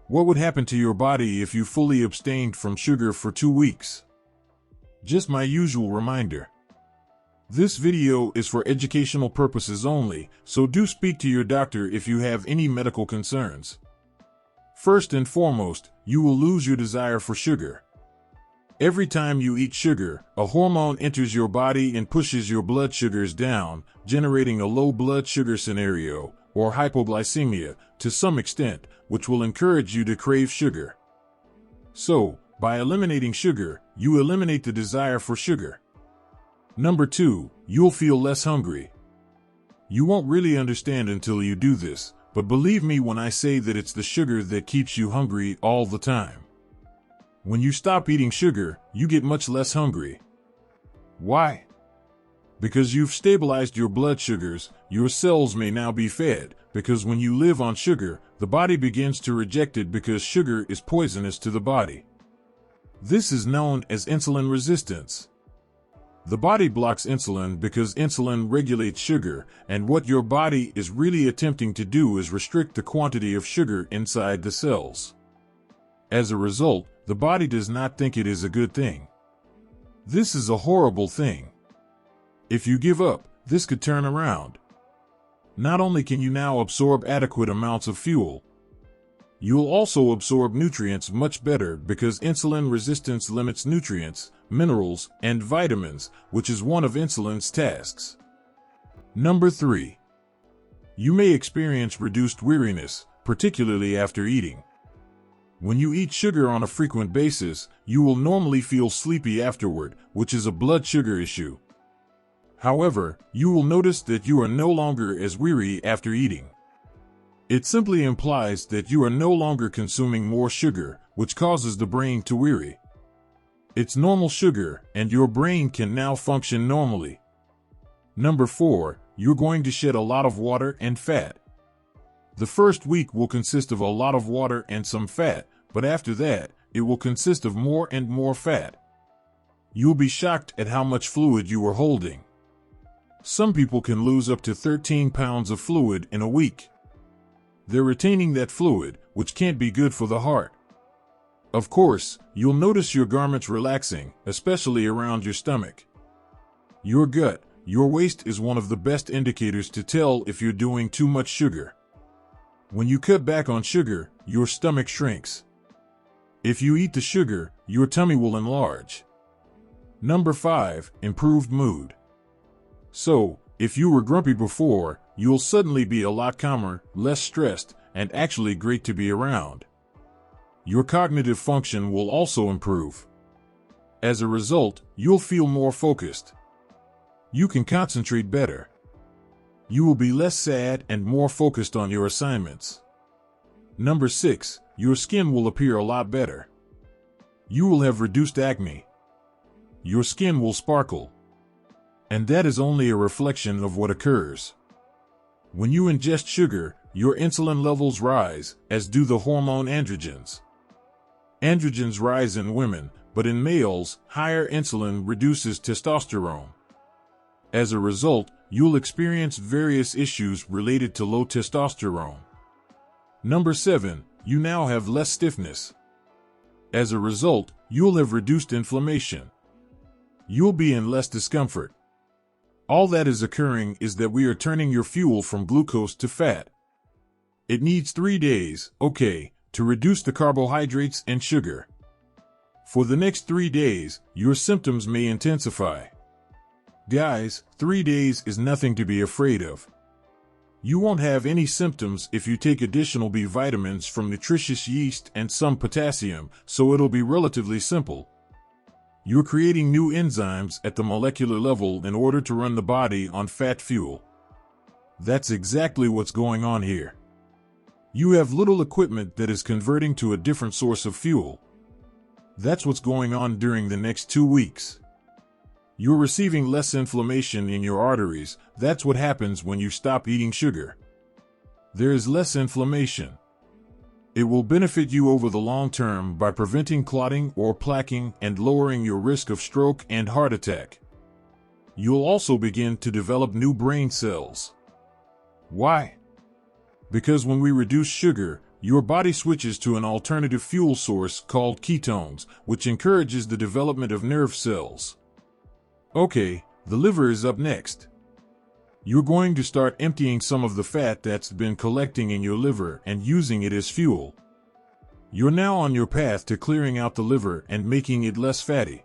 What would happen to your body if you fully abstained from sugar for 2 weeks? Just my usual reminder. This video is for educational purposes only, so do speak to your doctor if you have any medical concerns. First and foremost, you will lose your desire for sugar. Every time you eat sugar, a hormone enters your body and pushes your blood sugars down, generating a low blood sugar scenario, or hypoglycemia, to some extent, which will encourage you to crave sugar. So, by eliminating sugar, you eliminate the desire for sugar. Number 2, you'll feel less hungry. You won't really understand until you do this, but believe me when I say that it's the sugar that keeps you hungry all the time. When you stop eating sugar, you get much less hungry. Why? Because you've stabilized your blood sugars, your cells may now be fed, because when you live on sugar, the body begins to reject it because sugar is poisonous to the body. This is known as insulin resistance. The body blocks insulin because insulin regulates sugar, and what your body is really attempting to do is restrict the quantity of sugar inside the cells. As a result, the body does not think it is a good thing. This is a horrible thing. If you give up, this could turn around. Not only can you now absorb adequate amounts of fuel, you'll also absorb nutrients much better because insulin resistance limits nutrients, minerals, and vitamins, which is one of insulin's tasks. Number 3. You may experience reduced weariness, particularly after eating. When you eat sugar on a frequent basis, you will normally feel sleepy afterward, which is a blood sugar issue. However, you will notice that you are no longer as weary after eating. It simply implies that you are no longer consuming more sugar, which causes the brain to weary. It's normal sugar, and your brain can now function normally. Number 4, you're going to shed a lot of water and fat. The first week will consist of a lot of water and some fat, but after that, it will consist of more and more fat. You'll be shocked at how much fluid you are holding. Some people can lose up to 13 pounds of fluid in a week. They're retaining that fluid, which can't be good for the heart. Of course, you'll notice your garments relaxing, especially around your stomach. Your gut, your waist is one of the best indicators to tell if you're doing too much sugar. When you cut back on sugar, your stomach shrinks. If you eat the sugar, your tummy will enlarge. Number 5, improved mood. So, if you were grumpy before, you'll suddenly be a lot calmer, less stressed, and actually great to be around. Your cognitive function will also improve. As a result, you'll feel more focused. You can concentrate better. You will be less sad and more focused on your assignments. Number 6, your skin will appear a lot better. You will have reduced acne. Your skin will sparkle. And that is only a reflection of what occurs. When you ingest sugar, your insulin levels rise, as do the hormone androgens. Androgens rise in women, but in males, higher insulin reduces testosterone. As a result, you'll experience various issues related to low testosterone. Number 7, you now have less stiffness. As a result, you'll have reduced inflammation. You'll be in less discomfort. All that is occurring is that we are turning your fuel from glucose to fat. It needs 3 days, to reduce the carbohydrates and sugar. For the next 3 days, your symptoms may intensify. Guys, 3 days is nothing to be afraid of. You won't have any symptoms if you take additional B vitamins from nutritious yeast and some potassium, so it'll be relatively simple. You're creating new enzymes at the molecular level in order to run the body on fat fuel. That's exactly what's going on here. You have little equipment that is converting to a different source of fuel. That's what's going on during the next 2 weeks. You're receiving less inflammation in your arteries. That's what happens when you stop eating sugar. There is less inflammation. It will benefit you over the long term by preventing clotting or plaquing and lowering your risk of stroke and heart attack. You'll also begin to develop new brain cells. Why? Because when we reduce sugar, your body switches to an alternative fuel source called ketones, which encourages the development of nerve cells. Okay, the liver is up next. You're going to start emptying some of the fat that's been collecting in your liver and using it as fuel. You're now on your path to clearing out the liver and making it less fatty.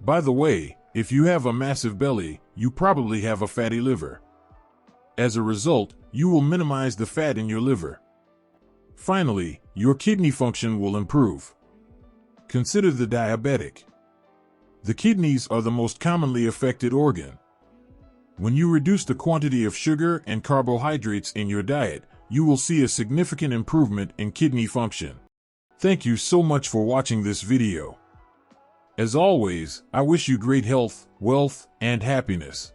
By the way, if you have a massive belly, you probably have a fatty liver. As a result, you will minimize the fat in your liver. Finally, your kidney function will improve. Consider the diabetic. The kidneys are the most commonly affected organ. When you reduce the quantity of sugar and carbohydrates in your diet, you will see a significant improvement in kidney function. Thank you so much for watching this video. As always, I wish you great health, wealth, and happiness.